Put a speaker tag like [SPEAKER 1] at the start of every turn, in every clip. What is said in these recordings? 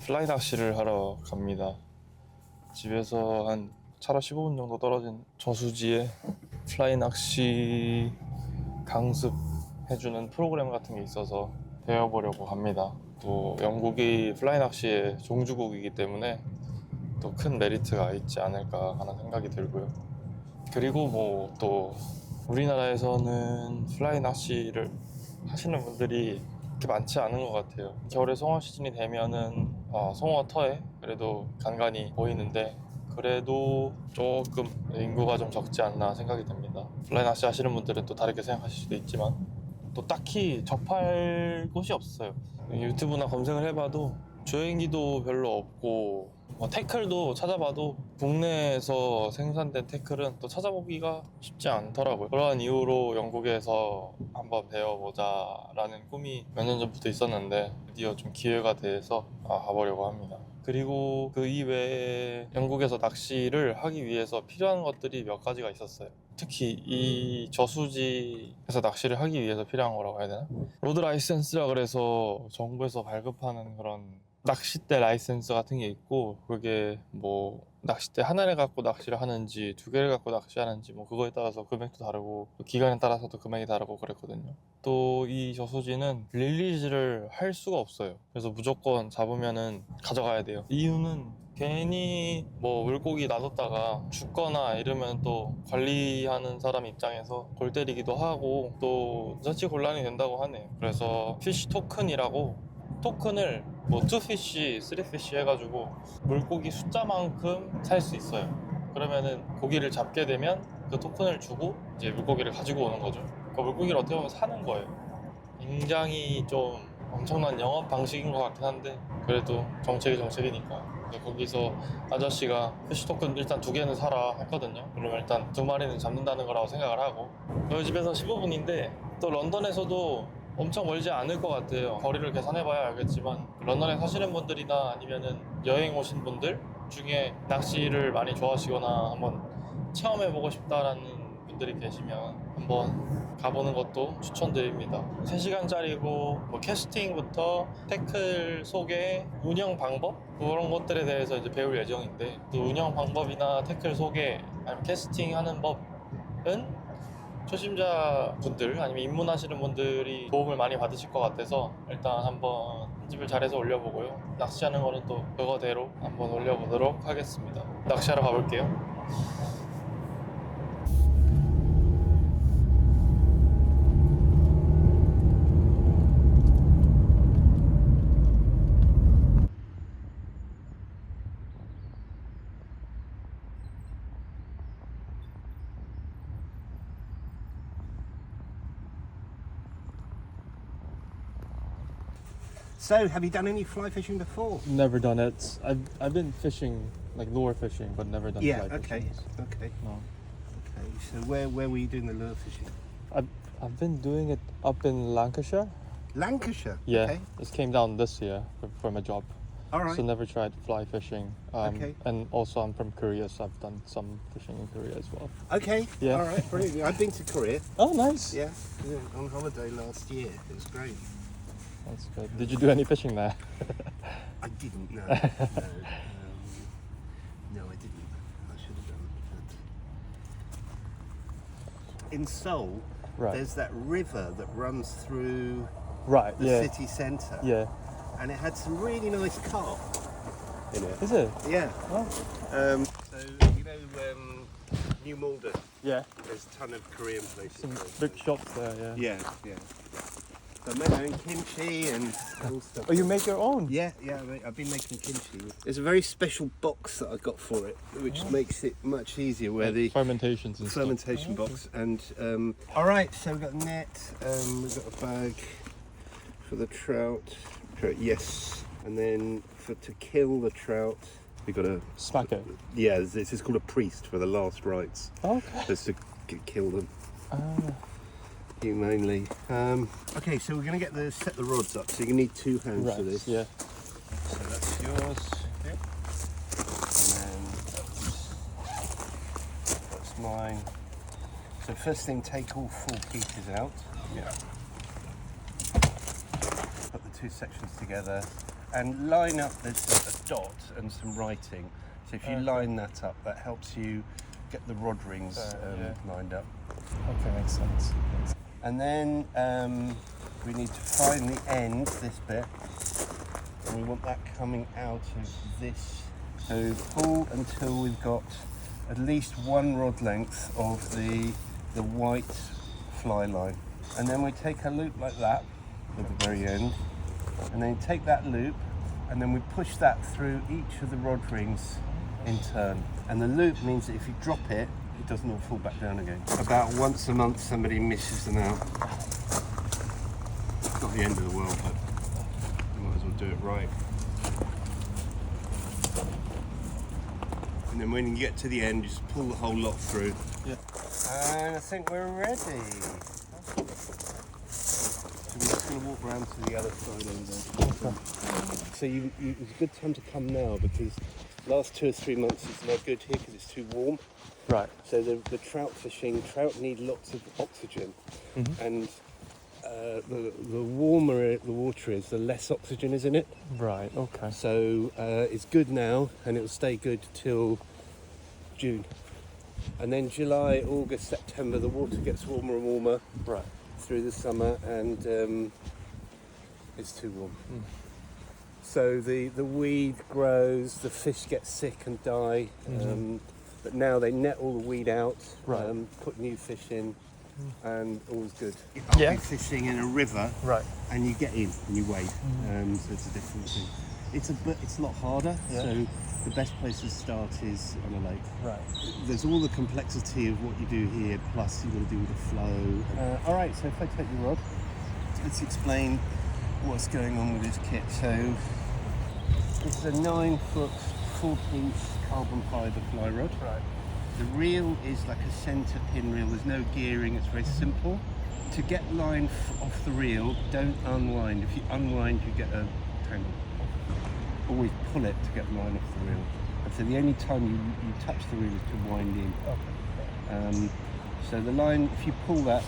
[SPEAKER 1] 플라이낚시를 하러 갑니다. 집에서 한 차로 15분 정도 떨어진 저수지에 플라이낚시 강습해주는 프로그램 같은 게 있어서 배워보려고 합니다. 또 영국이 플라이낚시의 종주국이기 때문에 또 큰 메리트가 있지 않을까 하는 생각이 들고요. 그리고 뭐 또 우리나라에서는 플라이 낚시를 하시는 분들이 그렇게 많지 않은 것 같아요. 겨울에 송어 시즌이 되면은 송어 터에 그래도 간간히 보이는데, 그래도 조금 인구가 좀 적지 않나 생각이 듭니다. 플라이 낚시 하시는 분들은 또 다르게 생각하실 수도 있지만 또 딱히 접할 곳이 없어요. 유튜브나 검색을 해봐도 조행기도 별로 없고, 태클도 찾아봐도 국내에서 생산된 태클은 또 찾아보기가 쉽지 않더라고요. 그러한 이유로 영국에서 한번 배워보자 라는 꿈이 몇 년 전부터 있었는데 드디어 좀 기회가 돼서 가보려고 합니다. 그리고 그 이외에 영국에서 낚시를 하기 위해서 필요한 것들이 몇 가지가 있었어요. 특히 이 저수지에서 낚시를 하기 위해서 필요한 거라고 해야 되나? 로드 라이센스라 그래서 정부에서 발급하는 그런 낚싯대 라이센스 같은 게 있고, 그게 뭐 낚싯대 하나를 갖고 낚시를 하는지 두 개를 갖고 낚시하는지 뭐 그거에 따라서 금액도 다르고 기간에 따라서도 금액이 다르고 그랬거든요. 또 이 저수지는 릴리즈를 할 수가 없어요. 그래서 무조건 잡으면은 가져가야 돼요. 이유는 괜히 뭐 물고기 놔뒀다가 죽거나 이러면 또 관리하는 사람 입장에서 골 때리기도 하고 또 자칫 곤란이 된다고 하네요. 그래서 피쉬 토큰이라고, 토큰을 뭐 2피쉬, 3피쉬 해가지고 물고기 숫자만큼 살 수 있어요. 그러면은 고기를 잡게 되면 그 토큰을 주고 이제 물고기를 가지고 오는 거죠. 그 물고기를 어떻게 보면 사는 거예요. 굉장히 좀 엄청난 영업 방식인 것 같긴 한데, 그래도 정책이 정책이니까. 거기서 아저씨가 피쉬 토큰 일단 2개는 사라 했거든요. 그러면 일단 2마리는 잡는다는 거라고 생각을 하고, 저희 집에서 15분인데 또 런던에서도 엄청 멀지 않을 것 같아요. 거리를 계산해봐야 알겠지만 런던에 사시는 분들이나 아니면은 여행 오신 분들 중에 낚시를 많이 좋아하시거나 한번 체험해보고 싶다라는 분들이 계시면 한번 가보는 것도 추천드립니다. 3시간짜리고 뭐 캐스팅부터 태클 소개, 운영 방법 그런 것들에 대해서 이제 배울 예정인데, 또 운영 방법이나 태클 소개 아니면 캐스팅 하는 법은 초심자분들 아니면 입문하시는 분들이 도움을 많이 받으실 것 같아서 일단 한번 편집을 잘해서 올려보고요. 낚시하는 거는 또 그거대로 한번 올려보도록 하겠습니다. 낚시하러 가볼게요.
[SPEAKER 2] So, have you done any fly fishing before?
[SPEAKER 1] Never done it. I've been fishing, like lure fishing, but never done
[SPEAKER 2] Yeah,
[SPEAKER 1] fly
[SPEAKER 2] okay,
[SPEAKER 1] fishing.
[SPEAKER 2] okay.
[SPEAKER 1] No.
[SPEAKER 2] Okay, so where were you doing the lure fishing?
[SPEAKER 1] I've been doing it up in Lancashire.
[SPEAKER 2] Lancashire?
[SPEAKER 1] Yeah,
[SPEAKER 2] Okay.
[SPEAKER 1] just came down this year for my job.
[SPEAKER 2] All right.
[SPEAKER 1] So never tried fly fishing.
[SPEAKER 2] Okay.
[SPEAKER 1] And also I'm from Korea, so I've done some fishing in Korea as well.
[SPEAKER 2] Okay,
[SPEAKER 1] Yeah.
[SPEAKER 2] all right, brilliant. I've been to Korea,
[SPEAKER 1] Oh, nice.
[SPEAKER 2] yeah, on holiday last year. It was great.
[SPEAKER 1] That's good. Did you do any fishing there?
[SPEAKER 2] I didn't, no. No, I didn't. I should have done. But in Seoul,
[SPEAKER 1] Right.
[SPEAKER 2] there's that river that runs through
[SPEAKER 1] Right.
[SPEAKER 2] the
[SPEAKER 1] Yeah.
[SPEAKER 2] city centre.
[SPEAKER 1] Yeah.
[SPEAKER 2] And it had some really nice carp in it.
[SPEAKER 1] Is it?
[SPEAKER 2] Yeah.
[SPEAKER 1] Oh.
[SPEAKER 2] So, you know, New Malden,
[SPEAKER 1] Yeah.
[SPEAKER 2] there's a ton of Korean places.
[SPEAKER 1] Some
[SPEAKER 2] there.
[SPEAKER 1] big shops there. Yeah.
[SPEAKER 2] Yeah, yeah. So I made my own kimchi and all stuff.
[SPEAKER 1] Oh, you make your own?
[SPEAKER 2] Yeah, I've been making kimchi. There's a very special box that I got for it, which makes it much easier. Where the
[SPEAKER 1] fermentations and
[SPEAKER 2] fermentation box and all right. So we've got a net. We've got a bag for the trout. Yes, and then to kill the trout, we got a
[SPEAKER 1] Smack it.
[SPEAKER 2] yeah. This is called a priest for the last rites.
[SPEAKER 1] Okay.
[SPEAKER 2] Just to kill them
[SPEAKER 1] Ah.
[SPEAKER 2] humanely. Okay, so we're gonna set the rods up. So you need 2 hands for
[SPEAKER 1] Right.
[SPEAKER 2] this.
[SPEAKER 1] Yeah.
[SPEAKER 2] So that's yours.
[SPEAKER 1] Yep.
[SPEAKER 2] And then that's mine. So first thing, take all 4 pieces out.
[SPEAKER 1] Yeah.
[SPEAKER 2] Put the 2 sections together. and line up. There's a dot and some writing. So if you line that up, that helps you get the rod rings lined up.
[SPEAKER 1] Okay, makes sense.
[SPEAKER 2] And then we need to find the end, this bit, and we want that coming out of this. So pull until we've got at least one rod length of the white fly line. And then we take a loop like that at the very end, and then take that loop, and then we push that through each of the rod rings in turn. And the loop means that if you drop it, it doesn't all fall back down again. About once a month somebody misses them out. It's not the end of the world, but you might as well do it right. And then when you get to the end, you just pull the whole lot through.
[SPEAKER 1] Yeah.
[SPEAKER 2] And I think we're ready. So we're just going to walk around to the other side of them. So it's a good time to come now because last 2 or 3 months it's not good here because it's too warm.
[SPEAKER 1] Right.
[SPEAKER 2] So the trout need lots of oxygen, and the warmer the water is, the less oxygen is in it.
[SPEAKER 1] Right. Okay.
[SPEAKER 2] So it's good now, and it'll stay good till June, and then July, August, September, the water gets warmer and warmer.
[SPEAKER 1] Right.
[SPEAKER 2] Through the summer, and it's too warm. So the weed grows, the fish get sick and die. But now they net all the weed out, put new fish in, and all's good.
[SPEAKER 1] Yeah.
[SPEAKER 2] You're fishing in a river,
[SPEAKER 1] Right.
[SPEAKER 2] and you get in and you wade. So it's a different thing. It's a lot harder.
[SPEAKER 1] Yeah.
[SPEAKER 2] So the best place to start is on a lake.
[SPEAKER 1] Right.
[SPEAKER 2] There's all the complexity of what you do here, plus you've got to do with the flow. All right. So if I take your rod, let's explain what's going on with this kit. So this is a 9-foot, 4-piece carbon fibre fly rod.
[SPEAKER 1] Right.
[SPEAKER 2] The reel is like a centre pin reel. There's no gearing. It's very simple. To get line off the reel, don't unwind. If you unwind, you get a tangle. Always pull it to get line off the reel. And so the only time you touch the reel is to wind in.
[SPEAKER 1] Okay.
[SPEAKER 2] So the line, if you pull that,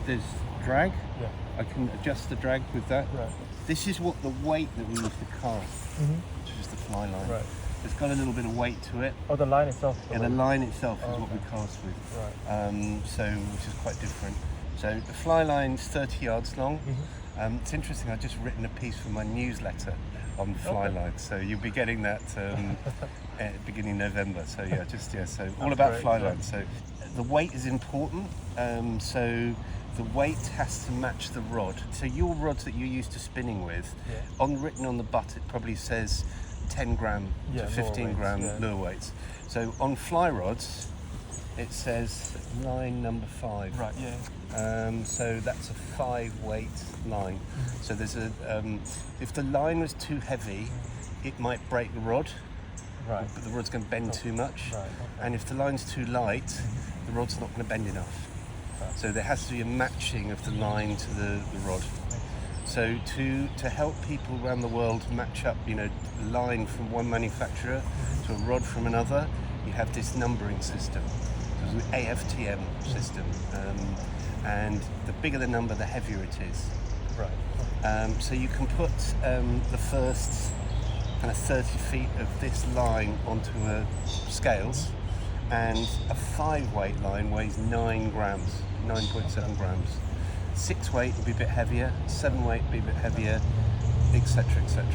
[SPEAKER 2] there's drag.
[SPEAKER 1] Yeah.
[SPEAKER 2] I can adjust the drag with that.
[SPEAKER 1] Right.
[SPEAKER 2] This is what the weight that we use to cast, which is the fly line.
[SPEAKER 1] Right.
[SPEAKER 2] It's got a little bit of weight to it.
[SPEAKER 1] Oh, the line itself.
[SPEAKER 2] Yeah, the line itself is what we
[SPEAKER 1] okay.
[SPEAKER 2] cast with.
[SPEAKER 1] Right.
[SPEAKER 2] So which is quite different. So the fly line's 30 yards long. It's interesting, I've just written a piece for my newsletter on the fly line, so you'll be getting that at beginning November. So so all about
[SPEAKER 1] great,
[SPEAKER 2] fly
[SPEAKER 1] yeah.
[SPEAKER 2] line. So the weight is important. So the weight has to match the rod. So your rods that you're used to spinning with, written on the butt, it probably says 10 gram to 15 gram lure weights. So on fly rods, it says line number 5.
[SPEAKER 1] Right. Yeah.
[SPEAKER 2] So that's a 5-weight line. So there's if the line was too heavy, it might break the rod.
[SPEAKER 1] Right.
[SPEAKER 2] But the rod's going to bend too much.
[SPEAKER 1] Right. Okay.
[SPEAKER 2] And if the line's too light, the rod's not going to bend enough.
[SPEAKER 1] Right.
[SPEAKER 2] So there has to be a matching of the line to the rod. So to help people around the world match up, line from one manufacturer to a rod from another, you have this numbering system. So it's an AFTM system. And the bigger the number, the heavier it is.
[SPEAKER 1] Right.
[SPEAKER 2] So you can put the first kind of 30 feet of this line onto a scales, and a 5-weight line weighs 9 grams, 9.7 grams. 6-weight would be a bit heavier, 7-weight would be a bit heavier, etc., etc.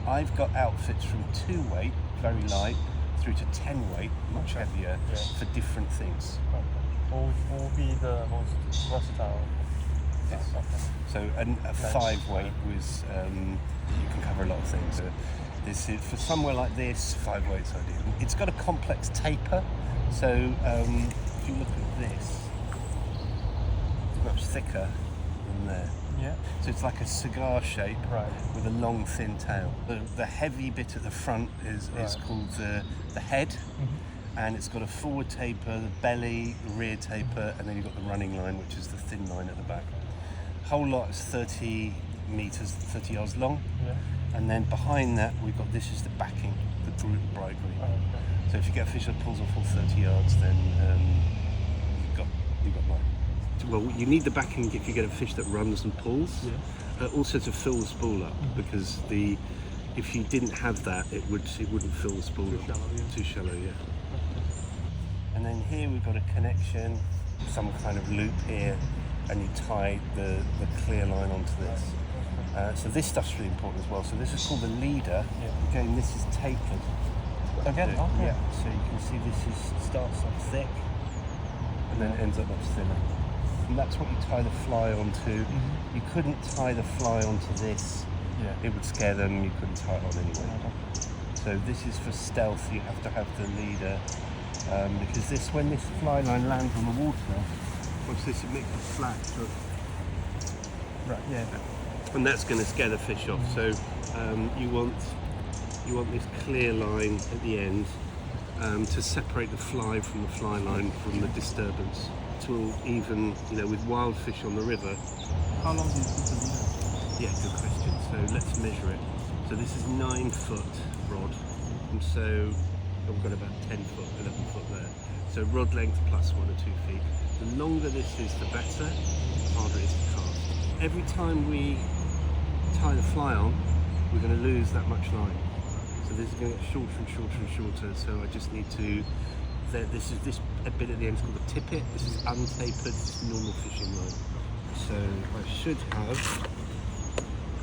[SPEAKER 2] I've got outfits from 2-weight, very light, through to 10-weight, much heavier, for different things.
[SPEAKER 1] What will be the most versatile?
[SPEAKER 2] Yes.
[SPEAKER 1] Okay.
[SPEAKER 2] So a 5-weight was, you can cover a lot of things. This is, for somewhere like this, 5-weight's ideal. It's got a complex taper, so if you look at this, it's much thicker than there.
[SPEAKER 1] Yeah.
[SPEAKER 2] So it's like a cigar shape
[SPEAKER 1] Right.
[SPEAKER 2] with a long, thin tail. The heavy bit at the front is called the head, and it's got a forward taper, the belly, the rear taper, and then you've got the running line, which is the thin line at the back. Whole lot is 30 meters, 30 yards long, and then behind that we've got, this is the backing, the bride ring.
[SPEAKER 1] Okay.
[SPEAKER 2] So if you get a fish that pulls off all 30 yards, then you've got line. Well, you need the backing if you get a fish that runs and pulls. Also to fill the spool up, because the if you didn't have that, it wouldn't fill the spool. Too shallow, yeah. And then here we've got a connection, some kind of loop here, and you tie the clear line onto this. So this stuff's really important as well. So this is called the leader. Again, this is tapered.
[SPEAKER 1] Again? Okay.
[SPEAKER 2] Yeah. So you can see starts off thick, and then ends up much thinner. And that's what you tie the fly onto. You couldn't tie the fly onto this. It would scare them. You couldn't tie it on anyway. So this is for stealth. You have to have the leader because when this fly line lands on the water, watch this, it makes it flat. So
[SPEAKER 1] Right. Yeah.
[SPEAKER 2] and that's going to scare the fish off. So you want this clear line at the end to separate the fly from the fly line from the disturbance. It will even, with wild fish on the river.
[SPEAKER 1] How long do you put the leader?
[SPEAKER 2] Yeah, good question. So let's measure it. So this is 9 foot rod, and so we've got about 10 foot, 11 foot there. So rod length plus 1 or 2 feet. The longer this is, the better. The harder it is to cast. Every time we tie the fly on, we're going to lose that much line. So this is going to get shorter and shorter and shorter. So I just need to. This bit at the end is called the tippet. This is untapered. This is normal fishing line. So I should have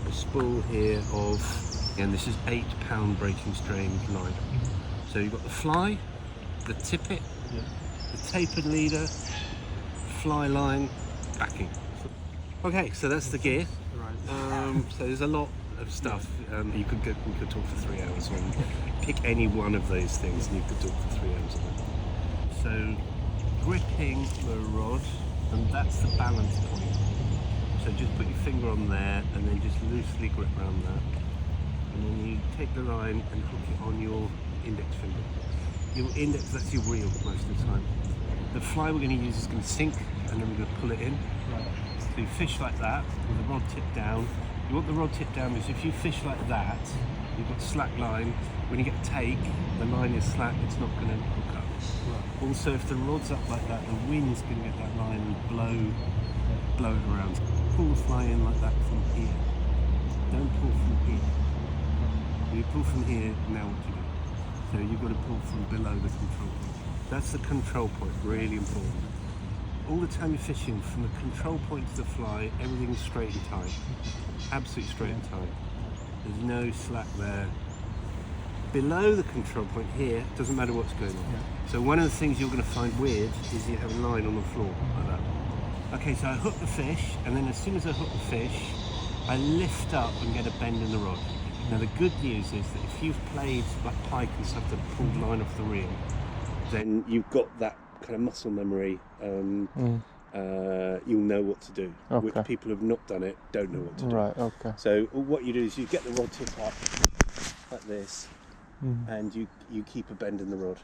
[SPEAKER 2] a spool here of, and this is 8 pound breaking strain line. So you've got the fly, the tippet, the tapered leader, fly line, backing. Okay, so that's the gear. So there's a lot of stuff. We could talk for 3 hours on. Pick any one of those things, and you could talk for 3 hours on it. So gripping the rod, and that's the balance point. So just put your finger on there, and then just loosely grip around that. And then you take the line and hook it on your index finger. Your index, that's your reel most of the time. The fly we're going to use is going to sink, and then we're going to pull it in. So you fish like that with the rod tip down. You want the rod tip down because if you fish like that, you've got slack line. When you get a take, the line is slack, it's not going to hook up. Also, if the rod's up like that, the wind's going to get that line and blow it around. Pull the fly in like that from here. Don't pull from here. When you pull from here, now what do you do? So you've got to pull from below the control point. That's the control point, really important. All the time you're fishing, from the control point to the fly, everything's straight and tight. Absolutely straight and tight. There's no slack there. Below the control point here, doesn't matter what's going on. So one of the things you're going to find weird is you have a line on the floor like that. Okay, so I hook the fish, and then as soon as I hook the fish, I lift up and get a bend in the rod. Now the good news is that if you've played like pike and stuff that pulled line off the reel, then you've got that kind of muscle memory. You'll know what to do.
[SPEAKER 1] Okay.
[SPEAKER 2] Which people who have not done it don't know what to do.
[SPEAKER 1] Right, okay.
[SPEAKER 2] So what you do is you get the rod tip up like this, and you keep a bend in the rod.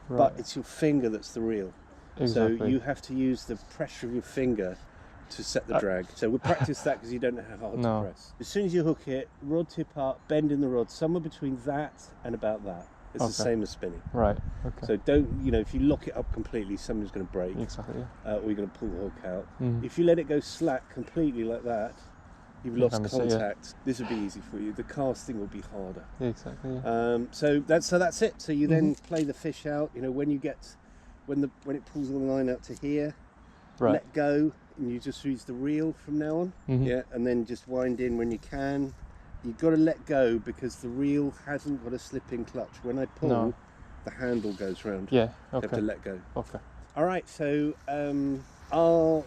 [SPEAKER 1] Right.
[SPEAKER 2] But it's your finger that's the reel.
[SPEAKER 1] Exactly.
[SPEAKER 2] So you have to use the pressure of your finger to set the drag. So we'll practice that because you don't know how hard to press. As soon as you hook it, rod tip up, bend in the rod, somewhere between that and about that. It's the same as spinning.
[SPEAKER 1] Right, okay.
[SPEAKER 2] So don't, if you lock it up completely, something's going to break.
[SPEAKER 1] Exactly,
[SPEAKER 2] or you're going to pull the hook out. If you let it go slack completely like that, you've lost contact. This would be easy for you. The casting will be harder.
[SPEAKER 1] Exactly.
[SPEAKER 2] So that's it. So you then play the fish out. When it pulls the line out to here, let go, and you just use the reel from now on. Yeah, and then just wind in when you can. You've got to let go because the reel hasn't got a slip-in clutch. When I pull, the handle goes round.
[SPEAKER 1] Yeah, okay.
[SPEAKER 2] You have to let go.
[SPEAKER 1] Okay.
[SPEAKER 2] All right, so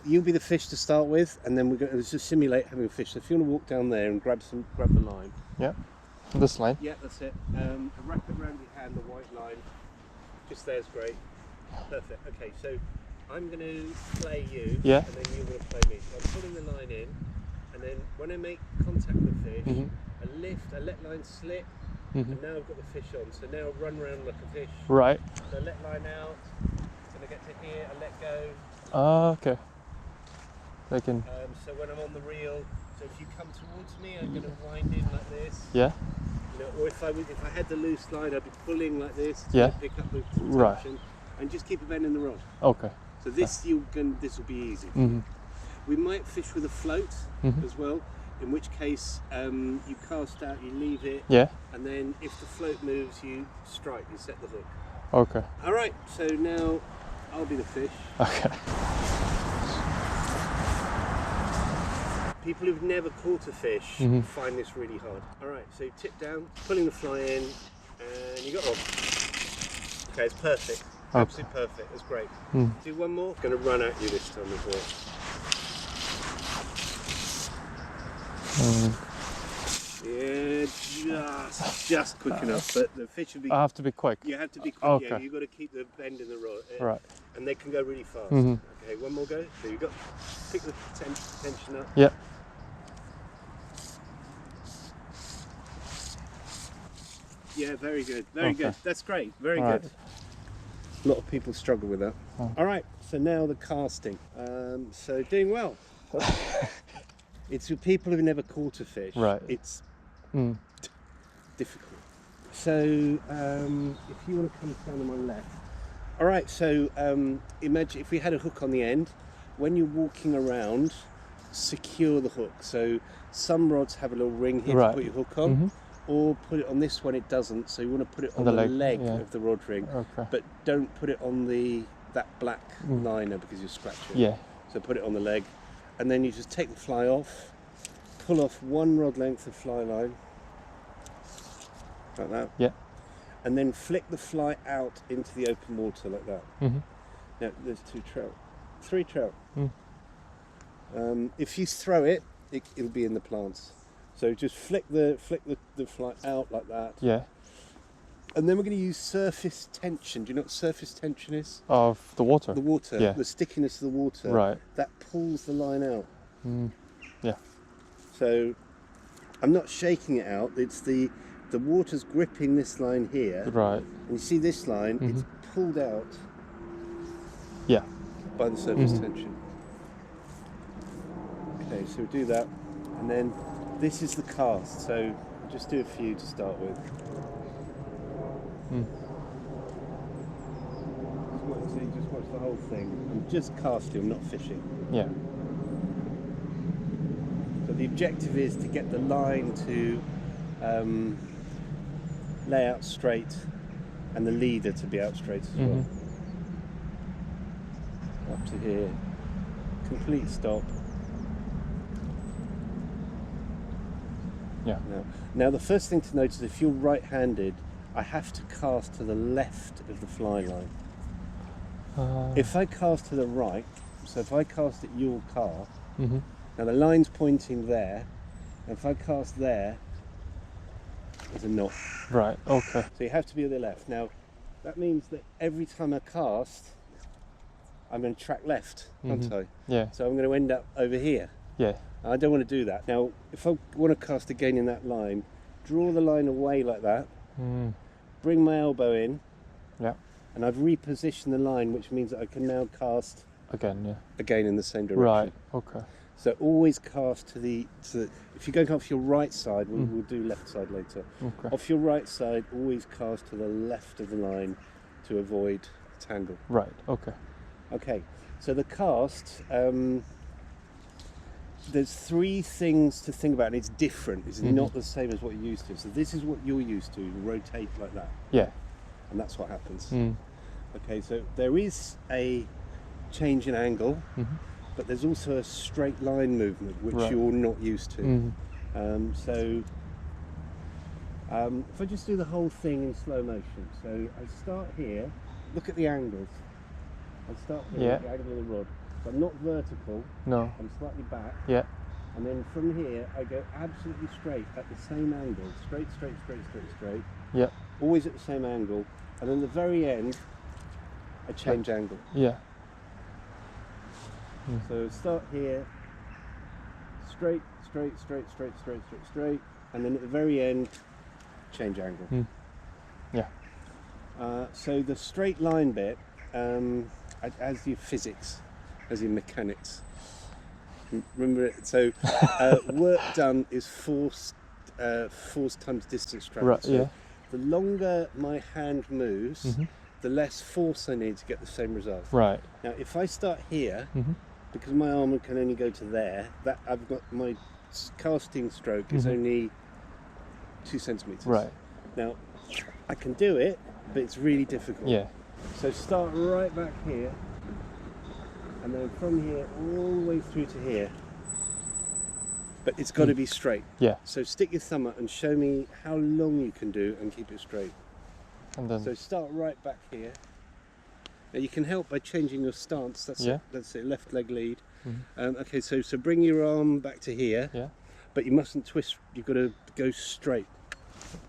[SPEAKER 2] you'll be the fish to start with, and then we're going to just simulate having a fish. So if you want to walk down there and grab the line.
[SPEAKER 1] Yeah. This line?
[SPEAKER 2] Yeah, that's it. Wrap it around your hand, the white line. Just there's great. Perfect. Okay, so I'm going to play you, and then you're going to play me. So I'm putting the line in, and then when I make contact with the fish, I lift, I let line slip, and now I've got the fish on. So now I run around like a fish.
[SPEAKER 1] Right.
[SPEAKER 2] So I let line out, when I get to here, I let go.
[SPEAKER 1] Okay. They can.
[SPEAKER 2] So when I'm on the reel, so if you come towards me, I'm going to wind in like this.
[SPEAKER 1] Yeah.
[SPEAKER 2] Or if I had the loose line, I'd be pulling like this to pick up the tension, and just keep a bend in the rod.
[SPEAKER 1] Okay.
[SPEAKER 2] So this will be easy. We might fish with a float as well, in which case you cast out, you leave it,
[SPEAKER 1] Yeah.
[SPEAKER 2] and then if the float moves, you strike, you set the hook.
[SPEAKER 1] Okay.
[SPEAKER 2] All right, so now I'll be the fish.
[SPEAKER 1] Okay.
[SPEAKER 2] People who've never caught a fish find this really hard. All right, so you tip down, pulling the fly in, and you got one. Okay, it's perfect.
[SPEAKER 1] Okay.
[SPEAKER 2] Absolutely perfect. That's great. Do one more. Going to run at you this time as well. Yeah, just quick enough, but the fish will be.
[SPEAKER 1] I have to be quick.
[SPEAKER 2] You have to be quick.
[SPEAKER 1] Okay.
[SPEAKER 2] Yeah, you've got to keep the bend in the rod.
[SPEAKER 1] Right.
[SPEAKER 2] And they can go really fast. Okay, one more go. There you go. Pick the tension up.
[SPEAKER 1] Yeah.
[SPEAKER 2] Yeah, very good. Very good. That's great. Very
[SPEAKER 1] All
[SPEAKER 2] good.
[SPEAKER 1] right.
[SPEAKER 2] A lot of people struggle with that.
[SPEAKER 1] Oh.
[SPEAKER 2] All right, so now the casting. So doing well. It's for people who've never caught a fish.
[SPEAKER 1] Right.
[SPEAKER 2] It's difficult. So if you want to come down on my left. All right, so imagine if we had a hook on the end. When you're walking around, secure the hook. So some rods have a little ring here to put your hook on. Or put it on this one, it doesn't. So you want to put it on the leg of the rod ring.
[SPEAKER 1] Okay.
[SPEAKER 2] But don't put it on that black liner because you're scratching.
[SPEAKER 1] Yeah.
[SPEAKER 2] So put it on the leg. And then you just take the fly off, pull off one rod length of fly line, like that.
[SPEAKER 1] Yeah.
[SPEAKER 2] And then flick the fly out into the open water like that. Now there's 2 trout, 3 trout. If you throw it, it'll be in the plants. So just flick the fly out like that.
[SPEAKER 1] Yeah.
[SPEAKER 2] And then we're going to use surface tension. Do you know what surface tension is?
[SPEAKER 1] Of the water.
[SPEAKER 2] The water,
[SPEAKER 1] Yeah.
[SPEAKER 2] the stickiness of the water.
[SPEAKER 1] Right.
[SPEAKER 2] That pulls the line out.
[SPEAKER 1] Yeah.
[SPEAKER 2] So I'm not shaking it out. It's the water's gripping this line here.
[SPEAKER 1] Right.
[SPEAKER 2] And you see this line, it's pulled out
[SPEAKER 1] Yeah.
[SPEAKER 2] by the surface tension. Okay, so we do that. And then this is the cast. So we'll just do a few to start with. So you just watch the whole thing. I'm just casting, I'm not fishing.
[SPEAKER 1] Yeah.
[SPEAKER 2] So the objective is to get the line to lay out straight and the leader to be out straight as well. Up to here. Complete stop.
[SPEAKER 1] Yeah.
[SPEAKER 2] Now the first thing to notice, if you're right-handed, I have to cast to the left of the fly line. If I cast to the right, so if I cast at your car, now the line's pointing there, and if I cast there, there's a knot.
[SPEAKER 1] Right. Okay.
[SPEAKER 2] So you have to be on the left. Now that means that every time I cast, I'm going to track left, aren't I?
[SPEAKER 1] Yeah.
[SPEAKER 2] So I'm going to end up over here.
[SPEAKER 1] Yeah.
[SPEAKER 2] I don't want to do that. Now, if I want to cast again in that line, draw the line away like that, bring my elbow in,
[SPEAKER 1] Yeah.
[SPEAKER 2] and I've repositioned the line, which means that I can now cast
[SPEAKER 1] Again. Yeah.
[SPEAKER 2] again in the same direction.
[SPEAKER 1] Right. Okay.
[SPEAKER 2] So always cast to the if you're going off your right side, we'll do left side later.
[SPEAKER 1] Okay.
[SPEAKER 2] Off your right side, always cast to the left of the line to avoid tangle.
[SPEAKER 1] Right. Okay.
[SPEAKER 2] Okay, so the cast, there's 3 things to think about, and it's different. It's not the same as what you're used to. So this is what you're used to, you rotate like that,
[SPEAKER 1] Yeah.
[SPEAKER 2] and that's what happens. Okay, so there is a change in angle, but there's also a straight line movement, which you're not used to. So if I just do the whole thing in slow motion. So I start here, look at the angles. I start here at the angle of the rod. So I'm not vertical,
[SPEAKER 1] No.
[SPEAKER 2] I'm slightly back.
[SPEAKER 1] Yeah.
[SPEAKER 2] And then from here, I go absolutely straight at the same angle. Straight, straight, straight, straight, straight.
[SPEAKER 1] Yeah.
[SPEAKER 2] Always at the same angle. And then the very end, I change angle.
[SPEAKER 1] Yeah.
[SPEAKER 2] So start here, straight, straight, straight, straight, straight, straight, straight. And then at the very end, change angle.
[SPEAKER 1] Yeah.
[SPEAKER 2] So the straight line bit, as your physics, as your mechanics. Remember it. So work done is force times distance traveled.
[SPEAKER 1] Right.
[SPEAKER 2] So
[SPEAKER 1] Yeah.
[SPEAKER 2] the longer my hand moves, the less force I need to get the same result.
[SPEAKER 1] Right.
[SPEAKER 2] Now, if I start here, because my arm can only go to there, that I've got my casting stroke is only 2 centimeters.
[SPEAKER 1] Right.
[SPEAKER 2] Now, I can do it, but it's really difficult.
[SPEAKER 1] Yeah.
[SPEAKER 2] So start right back here, and then from here all the way through to here. But it's got to be straight.
[SPEAKER 1] Yeah.
[SPEAKER 2] So stick your thumb up and show me how long you can do and keep it straight.
[SPEAKER 1] And then.
[SPEAKER 2] So start right back here. Now you can help by changing your stance. That's
[SPEAKER 1] Yeah.
[SPEAKER 2] it. That's it. Left leg lead. Okay. So bring your arm back to here.
[SPEAKER 1] Yeah.
[SPEAKER 2] But you mustn't twist. You've got to go straight.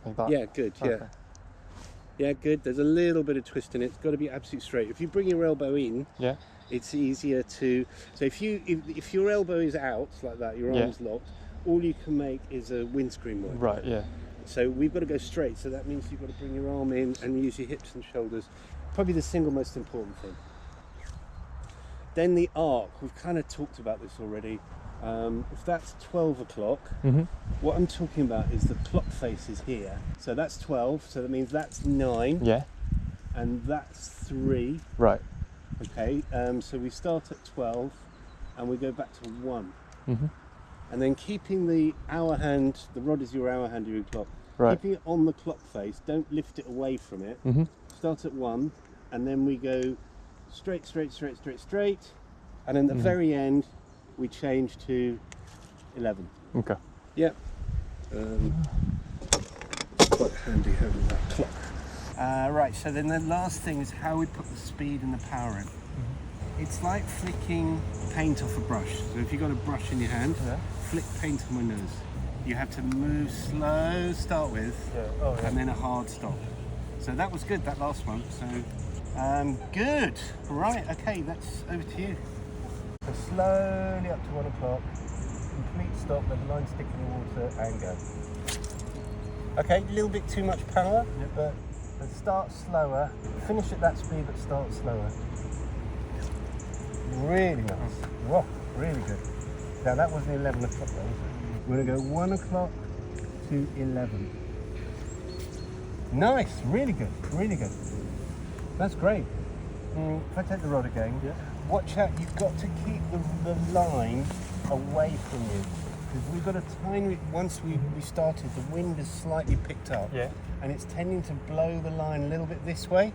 [SPEAKER 1] Like that.
[SPEAKER 2] Yeah. Good. Yeah.
[SPEAKER 1] Okay.
[SPEAKER 2] Yeah. Good. There's a little bit of twist in it. It's got to be absolutely straight. If you bring your elbow in,
[SPEAKER 1] Yeah.
[SPEAKER 2] it's easier to. So if your elbow is out like that, your arm's locked. All you can make is a windscreen wipe.
[SPEAKER 1] Right. Yeah.
[SPEAKER 2] So we've got to go straight. So that means you've got to bring your arm in and use your hips and shoulders. Probably the single most important thing. Then the arc. We've kind of talked about this already. If that's 12 o'clock, what I'm talking about is the clock face is here. So that's 12. So that means that's 9.
[SPEAKER 1] Yeah.
[SPEAKER 2] And that's 3.
[SPEAKER 1] Right.
[SPEAKER 2] Okay. So we start at 12 and we go back to 1. And then keeping the hour hand, the rod is your hour hand, your clock.
[SPEAKER 1] Right.
[SPEAKER 2] Keeping it on the clock face, don't lift it away from it. Start at 1, and then we go straight, straight, straight, straight, straight. And then at the very end, we change to 11.
[SPEAKER 1] Okay.
[SPEAKER 2] Yep. Quite handy having that clock. Right, so then the last thing is how we put the speed and the power in. It's like flicking paint off a brush. So if you've got a brush in your hand, flick paint on my nose. You have to move slow, start with, and then a hard stop. So that was good, that last one. So, good. Right, okay, that's over to you. So slowly up to 1 o'clock, complete stop, let the line stick in the water and go. Okay, a little bit too much power, but start slower, finish at that speed, but start slower. Really nice. Whoa, really good. Now that was the 11 o'clock though. We're going to go 1 o'clock to 11. Nice, really good, really good. That's great. If I take the rod again, watch out, you've got to keep the line away from you. Because we've got a tiny, once we started, the wind has slightly picked up.
[SPEAKER 1] Yeah.
[SPEAKER 2] And it's tending to blow the line a little bit this way.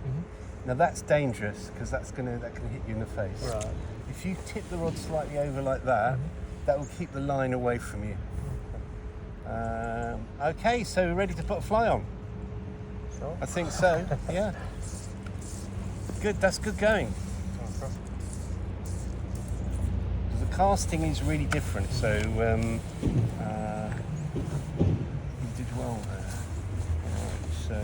[SPEAKER 2] Now that's dangerous because that can hit you in the face.
[SPEAKER 1] Right.
[SPEAKER 2] If you tip the rod slightly over like that, that will keep the line away from you. Okay, so we're ready to put a fly on?
[SPEAKER 1] Sure.
[SPEAKER 2] I think so, yeah. Good, that's good going. The casting is really different, so you did well there. Right, so